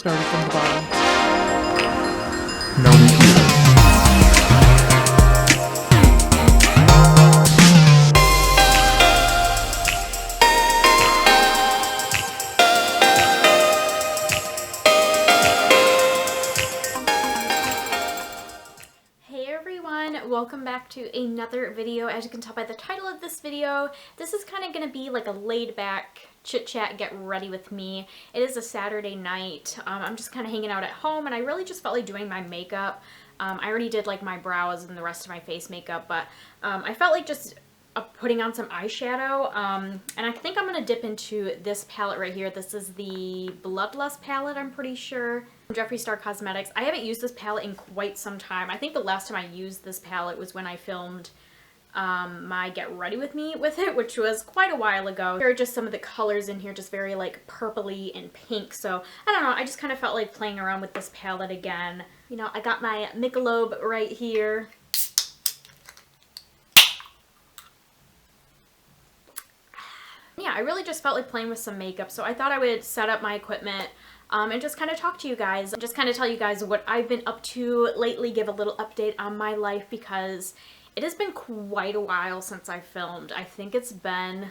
started from the bottom. No computer. Hey everyone, welcome back to another video. As you can tell by the title of this video, this is kind of going to be like a laid back chit chat, get ready with me. It is a Saturday night. I'm just kind of hanging out at home and I really just felt like doing my makeup. I already did like my brows and the rest of my face makeup, but I felt like just putting on some eyeshadow, and I think I'm going to dip into this palette right here. This is the Bloodlust palette, I'm pretty sure, from Jeffree Star Cosmetics. I haven't used this palette in quite some time. I think the last time I used this palette was when I filmed my Get Ready With Me with it, which was quite a while ago. Here are just some of the colors in here, just very like purpley and pink, so I don't know, I just kind of felt like playing around with this palette again. You know, I got my Michelob right here. Yeah, I really just felt like playing with some makeup, so I thought I would set up my equipment and just kind of talk to you guys, just kind of tell you guys what I've been up to lately, give a little update on my life, because it has been quite a while since I filmed. I think it's been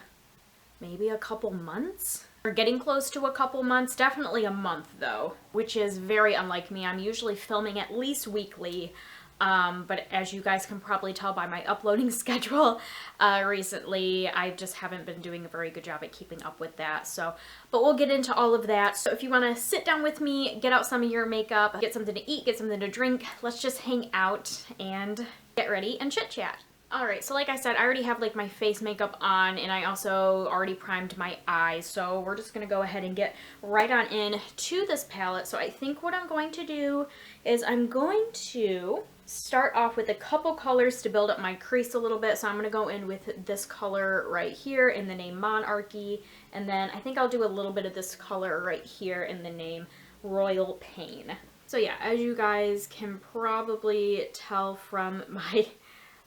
maybe a couple months? We're getting close to a couple months, definitely a month though, which is very unlike me. I'm usually filming at least weekly. But as you guys can probably tell by my uploading schedule recently, I just haven't been doing a very good job at keeping up with that. So, but we'll get into all of that. So if you want to sit down with me, get out some of your makeup, get something to eat, get something to drink, let's just hang out and get ready and chit chat. Alright, so like I said, I already have like my face makeup on and I also already primed my eyes. So we're just going to go ahead and get right on in to this palette. So I think what I'm going to do is I'm going to start off with a couple colors to build up my crease a little bit. So I'm going to go in with this color right here in the name Monarchy, and then I think I'll do a little bit of this color right here in the name Royal Pain. So yeah, as you guys can probably tell from my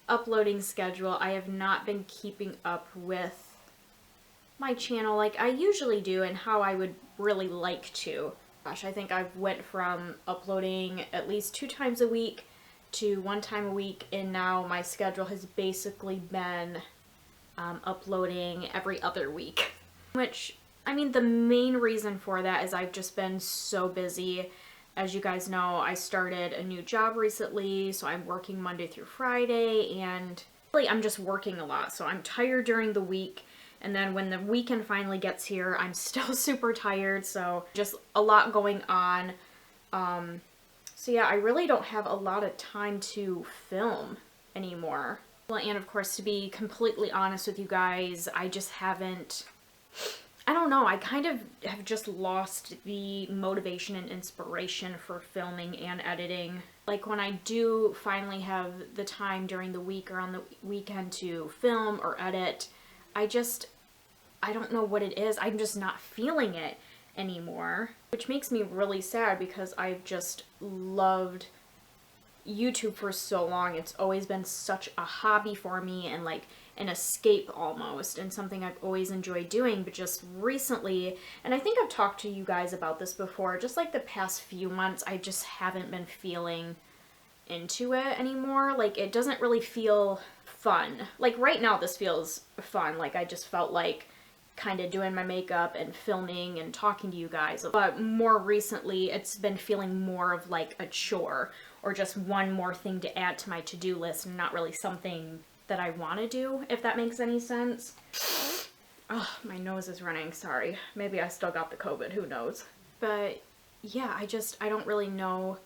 uploading schedule, I have not been keeping up with my channel like I usually do and how I would really like to. Gosh, I think I've went from uploading at least 2 times a week to 1 time a week, and now my schedule has basically been uploading every other week. Which, I mean, the main reason for that is I've just been so busy. As you guys know, I started a new job recently, so I'm working Monday through Friday, and really I'm just working a lot. So I'm tired during the week, and then when the weekend finally gets here, I'm still super tired, so just a lot going on. So yeah, I really don't have a lot of time to film anymore. Well, and of course, to be completely honest with you guys, I just haven't, I don't know, I kind of have just lost the motivation and inspiration for filming and editing. Like when I do finally have the time during the week or on the weekend to film or edit, I don't know what it is. I'm just not feeling it anymore, which makes me really sad because I've just loved YouTube for so long. It's always been such a hobby for me and like an escape almost, and something I've always enjoyed doing. But just recently, and I think I've talked to you guys about this before, just like the past few months, I just haven't been feeling into it anymore. Like it doesn't really feel fun. Like right now this feels fun. Like I just felt like kind of doing my makeup and filming and talking to you guys. But more recently, it's been feeling more of like a chore or just one more thing to add to my to-do list and not really something that I want to do, if that makes any sense. Oh, my nose is running, sorry. Maybe I still got the COVID, who knows. But yeah, I don't really know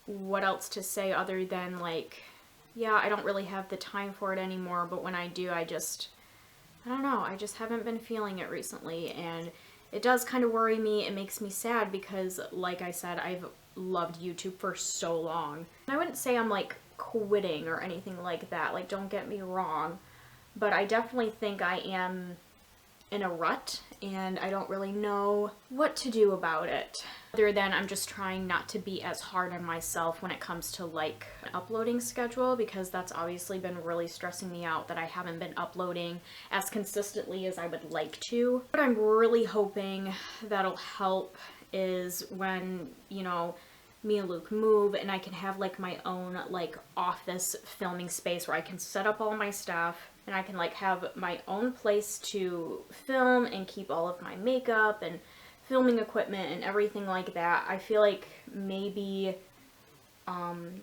what else to say other than like, yeah, I don't really have the time for it anymore, but when I do, I don't know, I just haven't been feeling it recently, and it does kind of worry me. It makes me sad because, like I said, I've loved YouTube for so long. I wouldn't say I'm like quitting or anything like that, like don't get me wrong, but I definitely think I am in a rut and I don't really know what to do about it. Other than I'm just trying not to be as hard on myself when it comes to like an uploading schedule, because that's obviously been really stressing me out that I haven't been uploading as consistently as I would like to. What I'm really hoping that'll help is when, you know, me and Luke move and I can have like my own like office filming space where I can set up all my stuff and I can like have my own place to film and keep all of my makeup and filming equipment and everything like that. I feel like maybe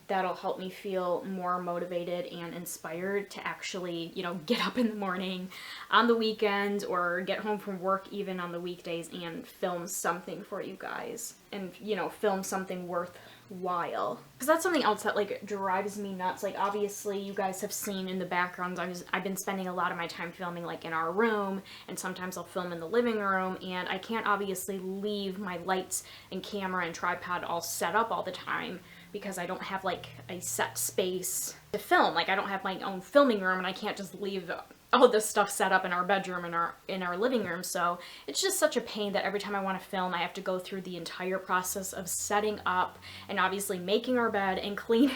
that'll help me feel more motivated and inspired to actually, you know, get up in the morning on the weekends or get home from work even on the weekdays and film something for you guys and, you know, film something worthwhile. Because that's something else that like drives me nuts. Like obviously you guys have seen in the backgrounds I've been spending a lot of my time filming like in our room, and sometimes I'll film in the living room, and I can't obviously leave my lights and camera and tripod all set up all the time because I don't have like a set space to film. Like I don't have my own filming room and I can't just leave all this stuff set up in our bedroom and in our living room. So it's just such a pain that every time I want to film I have to go through the entire process of setting up and obviously making our bed and cleaning.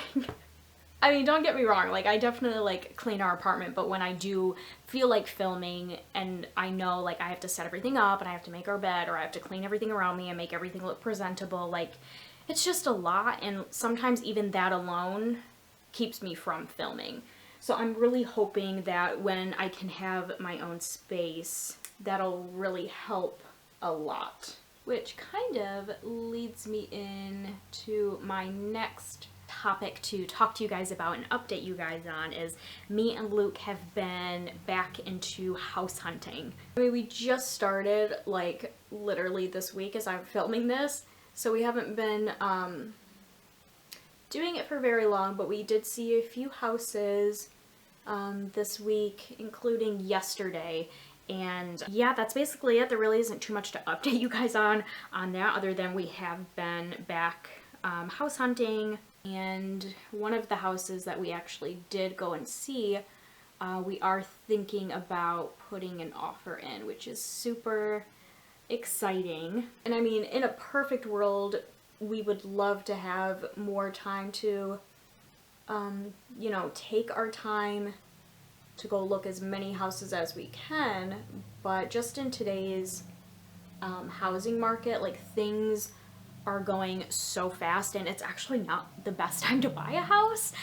I mean, don't get me wrong, like I definitely like clean our apartment, but when I do feel like filming and I know like I have to set everything up and I have to make our bed or I have to clean everything around me and make everything look presentable, like it's just a lot, and sometimes even that alone keeps me from filming. So I'm really hoping that when I can have my own space, that'll really help a lot. Which kind of leads me into my next topic to talk to you guys about and update you guys on is me and Luke have been back into house hunting. I mean, we just started like literally this week as I'm filming this. So we haven't been doing it for very long, but we did see a few houses this week, including yesterday. And yeah, that's basically it. There really isn't too much to update you guys on that, other than we have been back house hunting. And one of the houses that we actually did go and see, we are thinking about putting an offer in, which is super exciting. And I mean, in a perfect world, we would love to have more time to, you know, take our time to go look as many houses as we can, but just in today's housing market, like things are going so fast and it's actually not the best time to buy a house,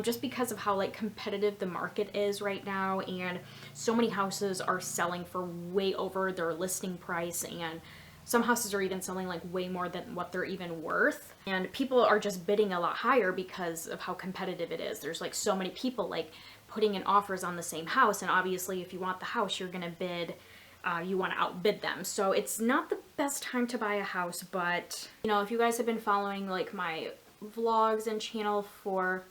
just because of how like competitive the market is right now, and so many houses are selling for way over their listing price, and some houses are even selling like way more than what they're even worth, and people are just bidding a lot higher because of how competitive it is. There's like so many people like putting in offers on the same house, and obviously if you want the house you're gonna bid, you want to outbid them. So it's not the best time to buy a house, but you know, if you guys have been following like my vlogs and channel for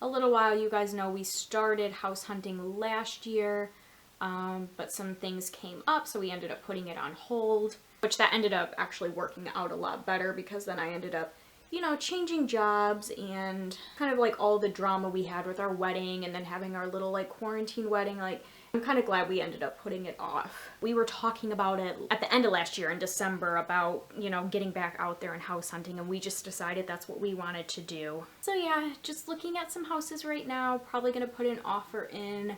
a little while, you guys know we started house hunting last year, but some things came up, so we ended up putting it on hold, which that ended up actually working out a lot better because then I ended up, you know, changing jobs and kind of like all the drama we had with our wedding and then having our little like quarantine wedding, like I'm kind of glad we ended up putting it off. We were talking about it at the end of last year in December about, you know, getting back out there and house hunting, and we just decided that's what we wanted to do. So yeah, just looking at some houses right now, probably gonna put an offer in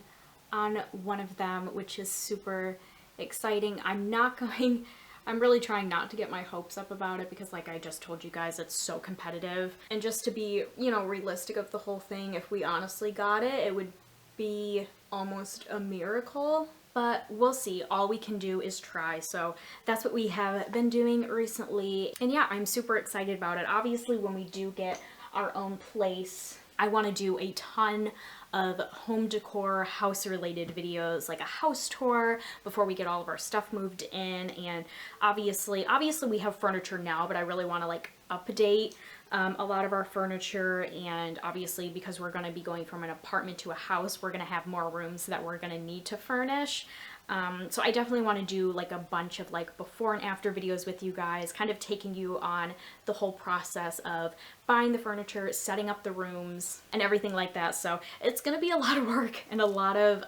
on one of them, which is super exciting. I'm really trying not to get my hopes up about it because like I just told you guys, it's so competitive. And just to be, you know, realistic of the whole thing, if we honestly got it, it would be almost a miracle, but we'll see. All we can do is try. So that's what we have been doing recently. And yeah, I'm super excited about it. Obviously, when we do get our own place, I want to do a ton of home decor, house related videos, like a house tour before we get all of our stuff moved in. And obviously we have furniture now, but I really want to like update a lot of our furniture, and obviously because we're going to be going from an apartment to a house, we're going to have more rooms that we're going to need to furnish. So I definitely want to do like a bunch of like before and after videos with you guys, kind of taking you on the whole process of buying the furniture, setting up the rooms, and everything like that. So it's going to be a lot of work and a lot of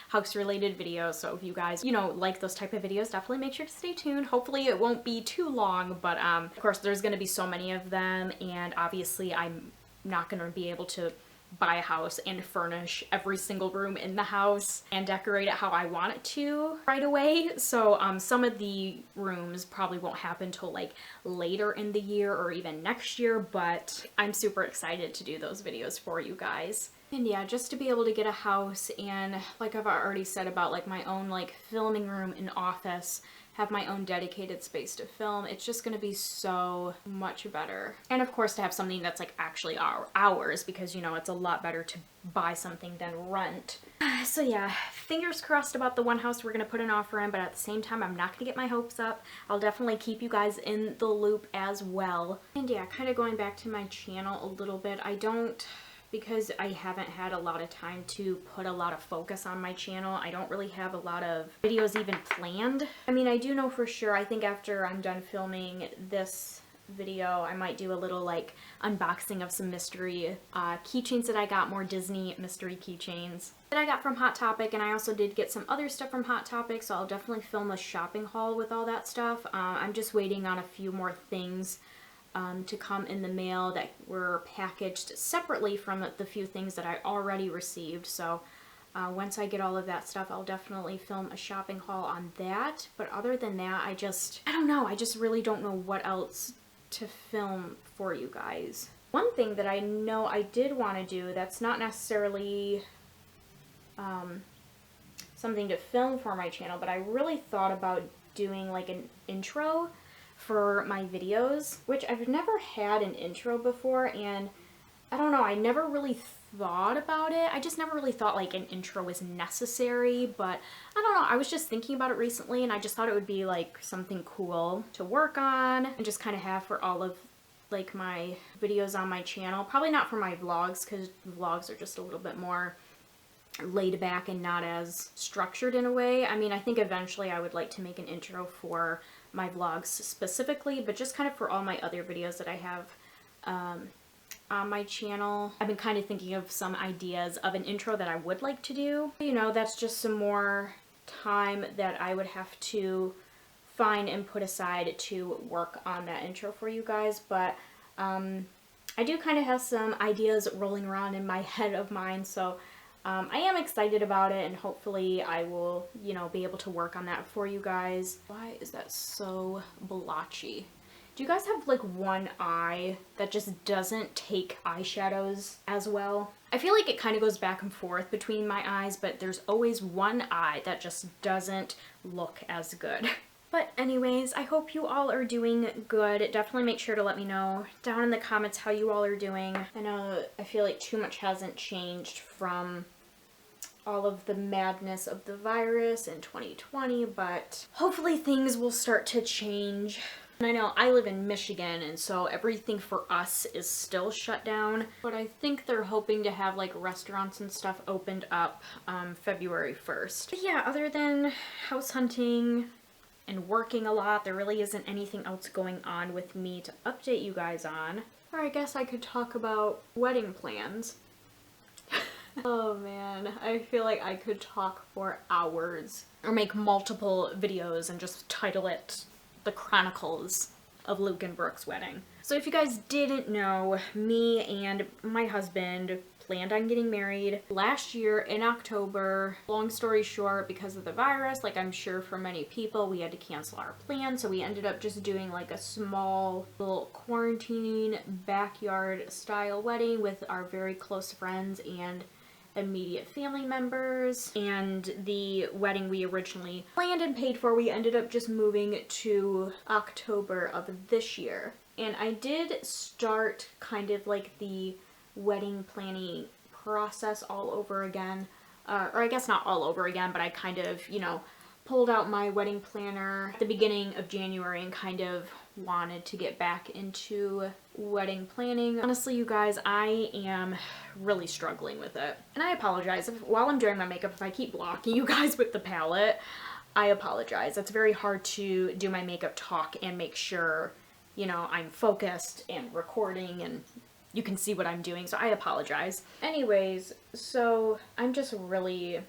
house related videos. So if you guys, you know, like those type of videos, definitely make sure to stay tuned. Hopefully it won't be too long, but of course there's going to be so many of them, and obviously I'm not going to be able to buy a house and furnish every single room in the house and decorate it how I want it to right away. So some of the rooms probably won't happen till like later in the year or even next year, but I'm super excited to do those videos for you guys. And yeah, just to be able to get a house and, like I've already said, about like my own like filming room and office, have my own dedicated space to film, it's just gonna be so much better. And of course to have something that's like actually ours, because you know it's a lot better to buy something than rent. So yeah, fingers crossed about the one house we're gonna put an offer in, but at the same time I'm not gonna get my hopes up. I'll definitely keep you guys in the loop as well. And yeah, kind of going back to my channel a little bit, because I haven't had a lot of time to put a lot of focus on my channel, I don't really have a lot of videos even planned. I mean, I do know for sure, I think after I'm done filming this video, I might do a little like unboxing of some mystery keychains that I got, more Disney mystery keychains that I got from Hot Topic, and I also did get some other stuff from Hot Topic, so I'll definitely film a shopping haul with all that stuff. I'm just waiting on a few more things to come in the mail that were packaged separately from the few things that I already received. So once I get all of that stuff, I'll definitely film a shopping haul on that. But other than that, I don't know. I just really don't know what else to film for you guys. One thing that I know I did want to do that's not necessarily something to film for my channel, but I really thought about doing like an intro for my videos, which I've never had an intro before, and I don't know, I never really thought about it. I just never really thought like an intro was necessary, but I don't know, I was just thinking about it recently and I just thought it would be like something cool to work on and just kind of have for all of like my videos on my channel. Probably not for my vlogs, because vlogs are just a little bit more laid back and not as structured in a way. I mean, I think eventually I would like to make an intro for my vlogs specifically, but just kind of for all my other videos that I have on my channel. I've been kind of thinking of some ideas of an intro that I would like to do. You know, that's just some more time that I would have to find and put aside to work on that intro for you guys, but I do kind of have some ideas rolling around in my head of mine, so I am excited about it, and hopefully I will, you know, be able to work on that for you guys. Why is that so blotchy? Do you guys have like one eye that just doesn't take eyeshadows as well? I feel like it kind of goes back and forth between my eyes, but there's always one eye that just doesn't look as good. But anyways, I hope you all are doing good. Definitely make sure to let me know down in the comments how you all are doing. I know I feel like too much hasn't changed from all of the madness of the virus in 2020, but hopefully things will start to change. And I know I live in Michigan, and so everything for us is still shut down, but I think they're hoping to have like restaurants and stuff opened up February 1st. But yeah, other than house hunting and working a lot, there really isn't anything else going on with me to update you guys on. Or I guess I could talk about wedding plans. Oh man, I feel like I could talk for hours or make multiple videos and just title it The Chronicles of Luke and Brooke's Wedding. So if you guys didn't know, me and my husband planned on getting married last year in October. Long story short, because of the virus, like I'm sure for many people, we had to cancel our plan, so we ended up just doing like a small little quarantine backyard style wedding with our very close friends and immediate family members. And the wedding we originally planned and paid for, we ended up just moving to October of this year. And I did start kind of like the wedding planning process all over again, or I guess not all over again, but I kind of, you know, pulled out my wedding planner at the beginning of January and kind of wanted to get back into wedding planning. Honestly, you guys, I am really struggling with it. And I apologize while I'm doing my makeup, if I keep blocking you guys with the palette, I apologize. It's very hard to do my makeup talk and make sure, you know, I'm focused and recording and you can see what I'm doing, so I apologize. Anyways, so I'm just really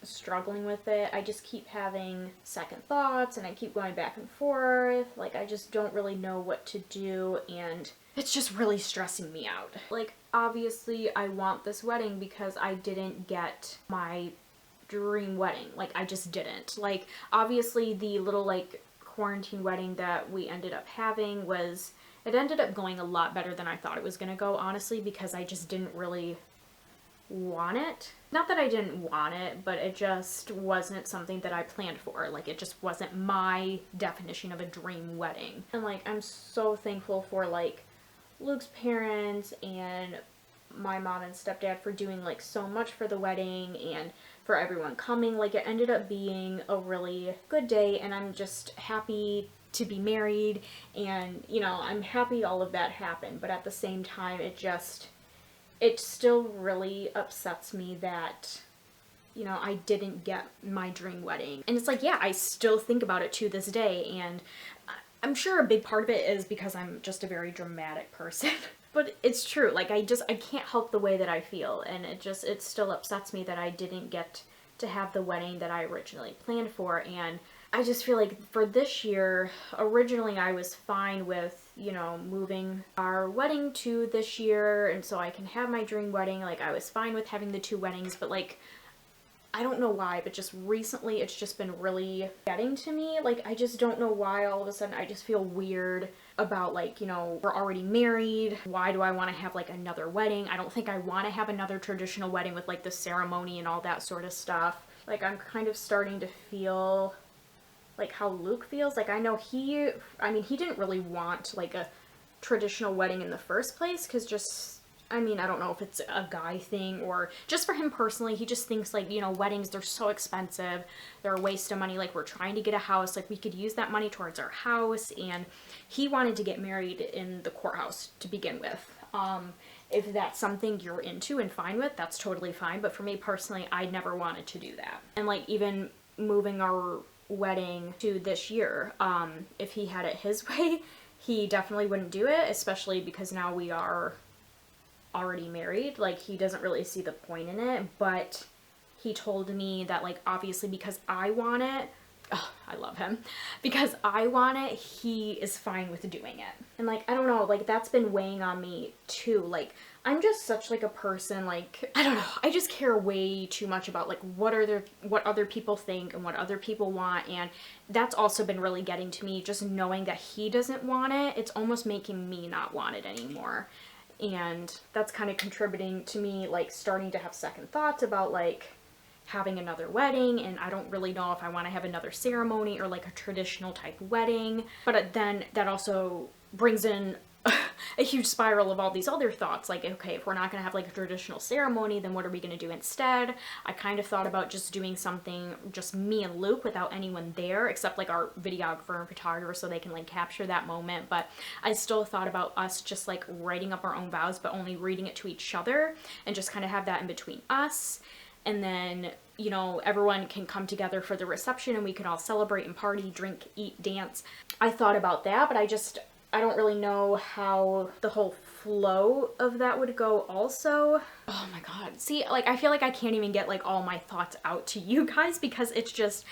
struggling with it. I just keep having second thoughts and I keep going back and forth. Like, I just don't really know what to do, and it's just really stressing me out. Like, obviously I want this wedding because I didn't get my dream wedding. Like, I just didn't. Like, obviously the little like quarantine wedding that we ended up having it ended up going a lot better than I thought it was gonna go, honestly, because I just didn't really want it. Not that I didn't want it, but it just wasn't something that I planned for. Like, it just wasn't my definition of a dream wedding. And like, I'm so thankful for like Luke's parents and my mom and stepdad for doing like so much for the wedding and for everyone coming. Like, it ended up being a really good day, and I'm just happy to be married, and you know, I'm happy all of that happened. But at the same time, it still really upsets me that, you know, I didn't get my dream wedding. And it's like, yeah, I still think about it to this day, and I'm sure a big part of it is because I'm just a very dramatic person. But it's true. Like, I can't help the way that I feel, and it still upsets me that I didn't get to have the wedding that I originally planned for. And I just feel like for this year, originally I was fine with, you know, moving our wedding to this year, and so I can have my dream wedding. Like, I was fine with having the two weddings, but like, I don't know why, but just recently it's just been really getting to me. Like, I just don't know why all of a sudden I just feel weird about, like, you know, we're already married. Why do I want to have like another wedding? I don't think I want to have another traditional wedding with like the ceremony and all that sort of stuff. Like, I'm kind of starting to feel like how Luke feels. Like, I know he didn't really want like a traditional wedding in the first place, because just, I mean, I don't know if it's a guy thing or just for him personally. He just thinks like, you know, weddings, they're so expensive. They're a waste of money. Like, we're trying to get a house. Like, we could use that money towards our house. And he wanted to get married in the courthouse to begin with. If that's something you're into and fine with, that's totally fine. But for me personally, I never wanted to do that. And like, even moving our wedding to this year, if he had it his way, he definitely wouldn't do it, especially because now we are already married. Like, he doesn't really see the point in it, but he told me that, like, obviously because I want it, oh, I love him, because I want it, he is fine with doing it. And like, I don't know, like, that's been weighing on me too. Like, I'm just such like a person, like, I don't know, I just care way too much about like what other people think and what other people want, and that's also been really getting to me. Just knowing that he doesn't want it, it's almost making me not want it anymore. And that's kind of contributing to me like starting to have second thoughts about like having another wedding. And I don't really know if I want to have another ceremony or like a traditional type wedding. But then that also brings in a huge spiral of all these other thoughts. Like, okay, if we're not going to have like a traditional ceremony, then what are we going to do instead? I kind of thought about just doing something just me and Luke without anyone there except like our videographer and photographer, so they can like capture that moment. But I still thought about us just like writing up our own vows, but only reading it to each other, and just kind of have that in between us. And then, you know, everyone can come together for the reception and we can all celebrate and party, drink, eat, dance. I thought about that, but I don't really know how the whole flow of that would go also. Oh my god. See, like, I feel like I can't even get like all my thoughts out to you guys, because it's just,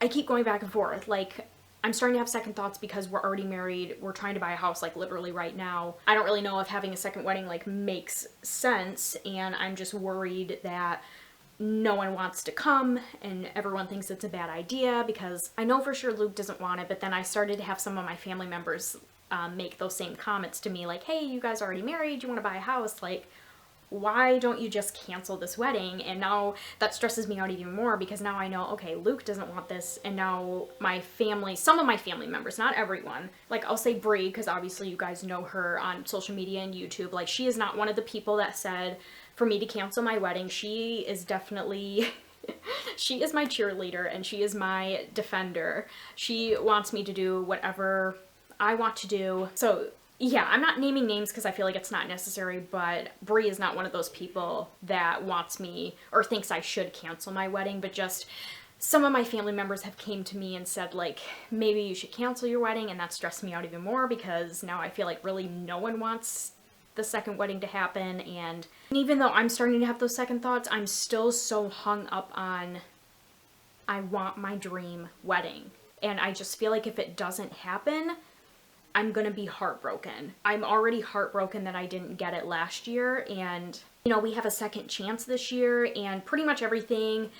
I keep going back and forth. Like, I'm starting to have second thoughts because we're already married. We're trying to buy a house like literally right now. I don't really know if having a second wedding like makes sense, and I'm just worried that no one wants to come and everyone thinks it's a bad idea, because I know for sure Luke doesn't want it. But then I started to have some of my family members make those same comments to me, like, hey, you guys are already married, you want to buy a house, like, why don't you just cancel this wedding? And now that stresses me out even more, because now I know, okay, Luke doesn't want this, and now my family, some of my family members, not everyone, like, I'll say Brie, because obviously you guys know her on social media and YouTube, like, she is not one of the people that said for me to cancel my wedding. She is definitely she is my cheerleader and she is my defender. She wants me to do whatever I want to do. So yeah, I'm not naming names because I feel like it's not necessary, but Brie is not one of those people that wants me or thinks I should cancel my wedding. But just some of my family members have came to me and said, like, maybe you should cancel your wedding, and that stressed me out even more, because now I feel like really no one wants the second wedding to happen. And even though I'm starting to have those second thoughts, I'm still so hung up on I want my dream wedding. And I just feel like if it doesn't happen, I'm gonna be heartbroken. I'm already heartbroken that I didn't get it last year, and you know, we have a second chance this year, and pretty much everything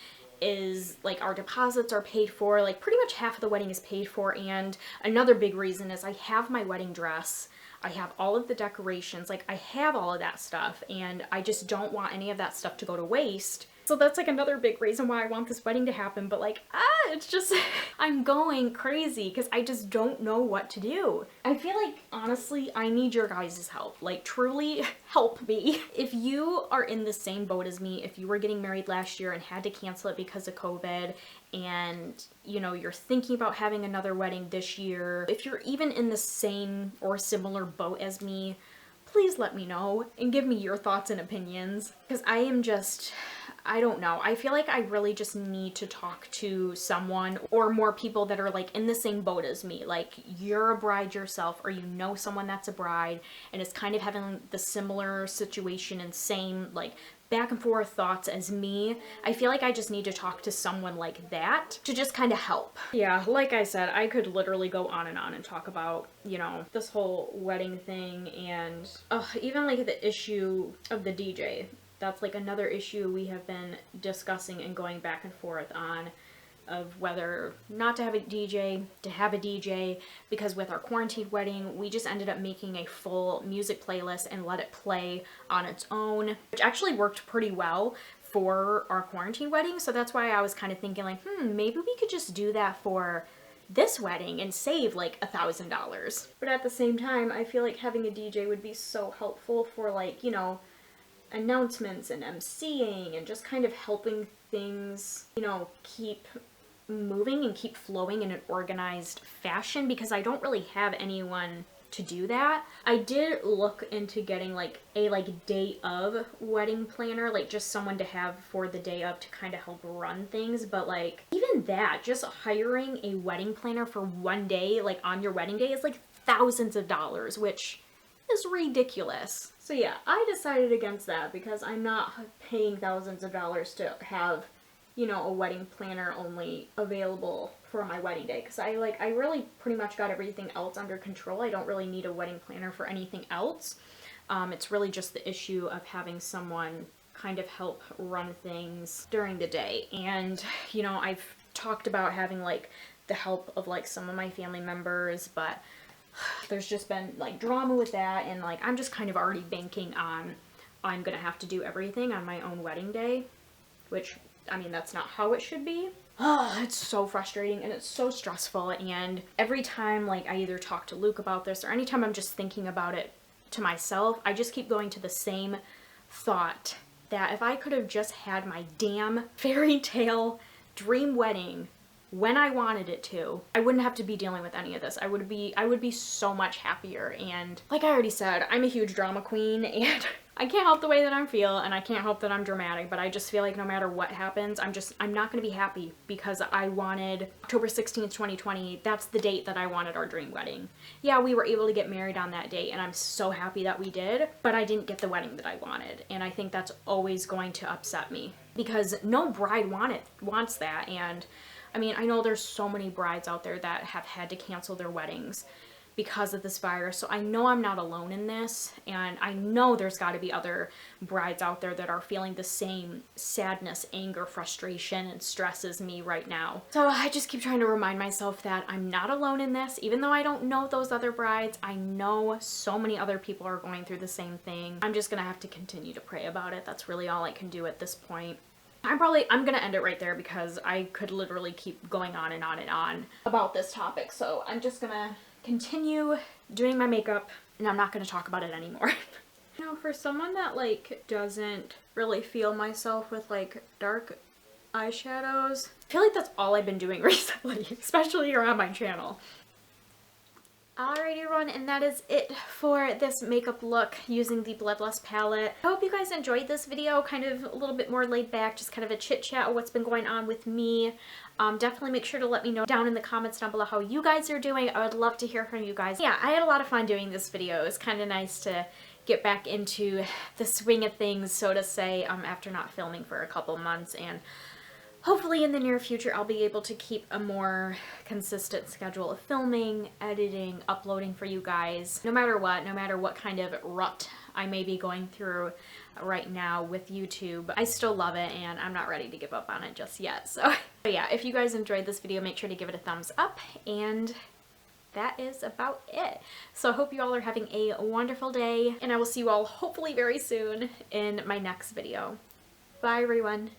is like, our deposits are paid for, like pretty much half of the wedding is paid for. And another big reason is I have my wedding dress, I have all of the decorations, like I have all of that stuff, and I just don't want any of that stuff to go to waste. So that's like another big reason why I want this wedding to happen, but like, it's just, I'm going crazy because I just don't know what to do. I feel like, honestly, I need your guys' help. Like, truly, help me. If you are in the same boat as me, if you were getting married last year and had to cancel it because of COVID, and you know, you're thinking about having another wedding this year, if you're even in the same or similar boat as me, please let me know and give me your thoughts and opinions, because I am just, I don't know. I feel like I really just need to talk to someone or more people that are like in the same boat as me. Like, you're a bride yourself, or you know someone that's a bride and is kind of having the similar situation and same like back and forth thoughts as me. I feel like I just need to talk to someone like that to just kind of help. Yeah, like I said, I could literally go on and talk about, you know, this whole wedding thing, and even like the issue of the DJ. That's like another issue we have been discussing and going back and forth on, of whether not to have a DJ, to have a DJ, because with our quarantine wedding, we just ended up making a full music playlist and let it play on its own, which actually worked pretty well for our quarantine wedding. So that's why I was kind of thinking like, maybe we could just do that for this wedding and save like $1,000. But at the same time, I feel like having a DJ would be so helpful for, like, you know, announcements and emceeing and just kind of helping things, you know, keep moving and keep flowing in an organized fashion, because I don't really have anyone to do that. I did look into getting like a day of wedding planner, like just someone to have for the day of to kind of help run things, but like even that, just hiring a wedding planner for one day, like on your wedding day, is like thousands of dollars, which is ridiculous. So yeah, I decided against that because I'm not paying thousands of dollars to have, you know, a wedding planner only available for my wedding day, because I really pretty much got everything else under control. I don't really need a wedding planner for anything else. It's really just the issue of having someone kind of help run things during the day. And, you know, I've talked about having like the help of like some of my family members, but there's just been like drama with that, and like I'm just kind of already banking on I'm gonna have to do everything on my own wedding day, which, I mean, that's not how it should be. It's so frustrating and it's so stressful, and every time like I either talk to Luke about this or anytime I'm just thinking about it to myself, I just keep going to the same thought that if I could have just had my damn fairy tale dream wedding when I wanted it to, I wouldn't have to be dealing with any of this. I would be so much happier. And like I already said, I'm a huge drama queen, and I can't help the way that I feel, and I can't help that I'm dramatic, but I just feel like no matter what happens, I'm not gonna be happy, because I wanted October 16th, 2020. That's the date that I wanted our dream wedding. Yeah, we were able to get married on that date, and I'm so happy that we did, but I didn't get the wedding that I wanted, and I think that's always going to upset me, because no bride wants that. And I mean, I know there's so many brides out there that have had to cancel their weddings because of this virus, so I know I'm not alone in this, and I know there's got to be other brides out there that are feeling the same sadness, anger, frustration, and stress as me right now. So I just keep trying to remind myself that I'm not alone in this. Even though I don't know those other brides, I know so many other people are going through the same thing. I'm just gonna have to continue to pray about it. That's really all I can do at this point. I'm gonna end it right there, because I could literally keep going on and on and on about this topic. So I'm just gonna continue doing my makeup, and I'm not gonna talk about it anymore. You know, for someone that like doesn't really feel myself with like dark eyeshadows, I feel like that's all I've been doing recently, especially around my channel. Alrighty everyone, and that is it for this makeup look using the Bloodlust palette. I hope you guys enjoyed this video, kind of a little bit more laid back, just kind of a chit chat of what's been going on with me. Definitely make sure to let me know down in the comments down below how you guys are doing. I would love to hear from you guys. Yeah, I had a lot of fun doing this video. It was kind of nice to get back into the swing of things, so to say, after not filming for a couple months. And hopefully in the near future I'll be able to keep a more consistent schedule of filming, editing, uploading for you guys. No matter what kind of rut I may be going through right now with YouTube, I still love it and I'm not ready to give up on it just yet. So but yeah, if you guys enjoyed this video, make sure to give it a thumbs up, and that is about it. So I hope you all are having a wonderful day, and I will see you all hopefully very soon in my next video. Bye everyone.